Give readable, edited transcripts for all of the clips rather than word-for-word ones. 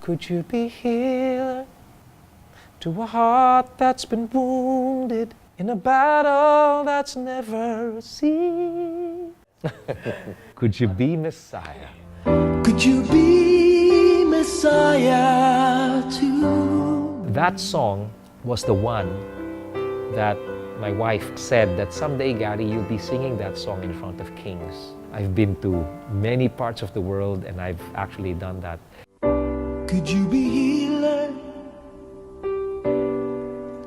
Could you be healer to a heart that's been wounded in a battle that's never seen? Could you be Messiah? Could you be Messiah too? That song was the one that my wife said that someday, Gary, you'll be singing that song in front of kings. I've been to many parts of the world and I've actually done that. Could you be healer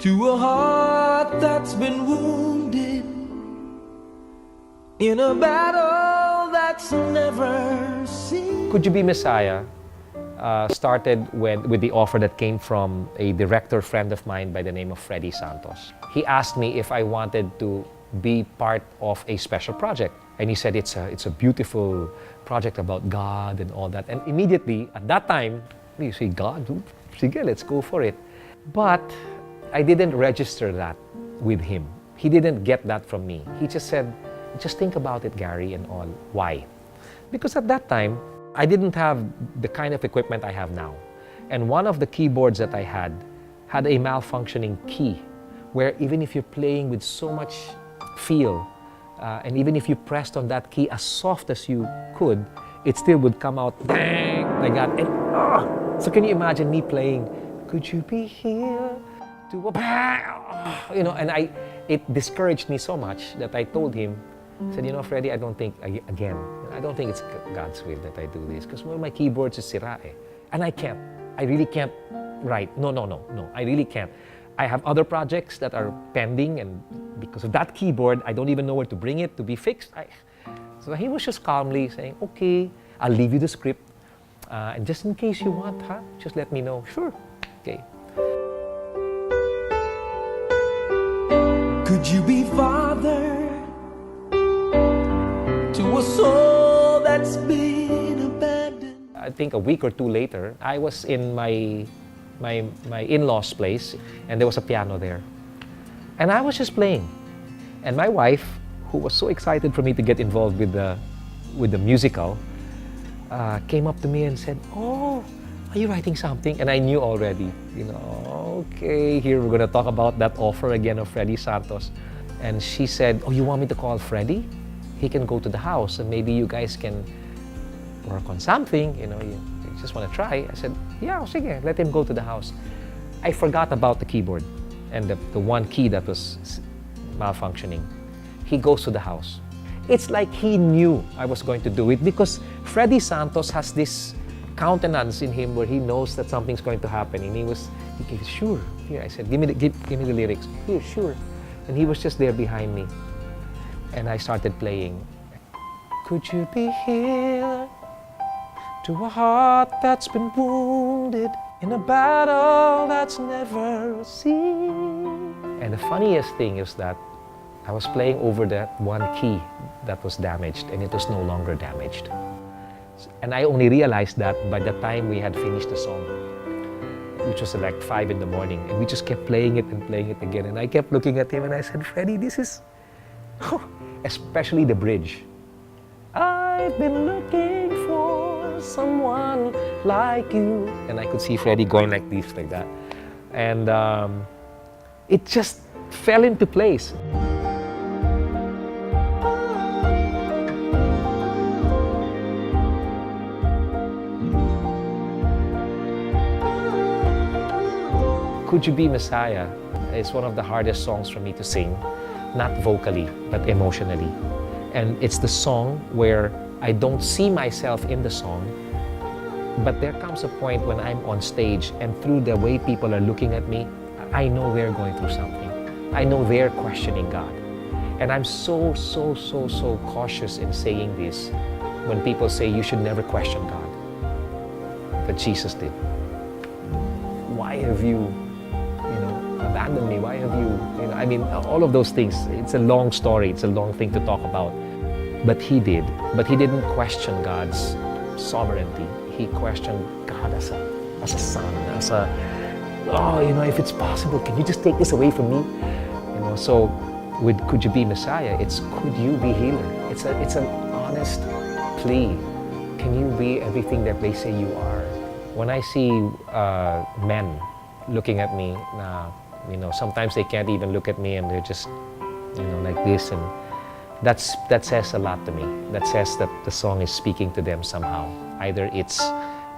to a heart that's been wounded in a battle that's never seen? Could You Be Messiah started with the offer that came from a director friend of mine by the name of Freddie Santos. He asked me if I wanted to be part of a special project. And he said, it's a beautiful project about God and all that. And immediately, at that time, you say, God, sige, let's go for it. But I didn't register that with him. He didn't get that from me. He just said, just think about it, Gary, and all. Why? Because at that time, I didn't have the kind of equipment I have now. And one of the keyboards that I had a malfunctioning key, where even if you're playing with so much feel, and even if you pressed on that key as soft as you could, it still would come out bang, like that. And so can you imagine me playing, could you be here to a bang? You know, and it discouraged me so much that I told him, I said, you know, Freddie, I don't think it's God's will that I do this, because one of my keyboards is sira eh. And I really can't write. No, I really can't. I have other projects that are pending, and because of that keyboard, I don't even know where to bring it to be fixed. So he was just calmly saying, okay, I'll leave you the script. And just in case you want, just let me know. Sure, okay. Could you be father to a soul that's been abandoned? I think a week or two later, I was in my in-laws' place, and there was a piano there. And I was just playing. And my wife, who was so excited for me to get involved with the musical, came up to me and said, oh, are you writing something? And I knew already, you know, okay, here we're gonna talk about that offer again of Freddie Santos. And she said, oh, you want me to call Freddie? He can go to the house and maybe you guys can work on something, you know, you just want to try. I said, yeah, sige, let him go to the house. I forgot about the keyboard and the one key that was malfunctioning. He goes to the house. It's like he knew I was going to do it, because Freddie Santos has this countenance in him where he knows that something's going to happen. And he goes, sure. Here, I said, give me the lyrics. Here, sure. And he was just there behind me. And I started playing. Could you be here to a heart that's been wounded in a battle that's never seen? And the funniest thing is that I was playing over that one key that was damaged, and it was no longer damaged. And I only realized that by the time we had finished the song, which was like 5 in the morning, and we just kept playing it and playing it again. And I kept looking at him and I said, Freddie, this is, especially the bridge. I've been looking for someone like you. And I could see Freddie going like this, like that. And it just fell into place. Could You Be Messiah is one of the hardest songs for me to sing, not vocally, but emotionally. And it's the song where I don't see myself in the song, but there comes a point when I'm on stage and through the way people are looking at me, I know they're going through something. I know they're questioning God. And I'm so cautious in saying this when people say you should never question God. But Jesus did. Why have you abandoned me? Why have you, I mean, all of those things. It's a long story. It's a long thing to talk about. But he did. But he didn't question God's sovereignty. He questioned God as a son, as a, if it's possible, can you just take this away from me? So with Could You Be Messiah, it's could you be healer? It's an honest plea. Can you be everything that they say you are? When I see men looking at me, sometimes they can't even look at me and they're just, like this, and that says a lot to me. That says that the song is speaking to them somehow. Either it's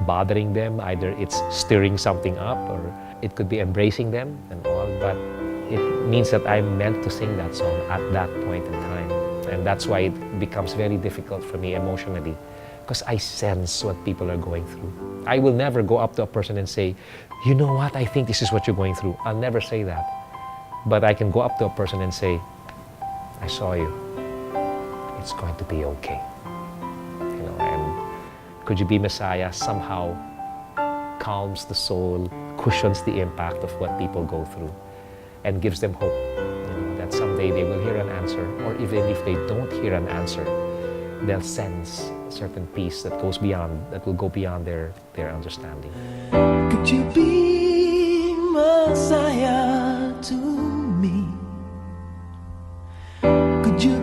bothering them, either it's stirring something up, or it could be embracing them and all, but it means that I'm meant to sing that song at that point in time. And that's why it becomes very difficult for me emotionally, because I sense what people are going through. I will never go up to a person and say, you know what, I think this is what you're going through. I'll never say that. But I can go up to a person and say, I saw you. It's going to be okay. And Could You Be Messiah somehow calms the soul, cushions the impact of what people go through, and gives them hope, that someday they will hear an answer, or even if they don't hear an answer, they'll sense a certain peace that will go beyond their understanding. Could you be Messiah to me? Could you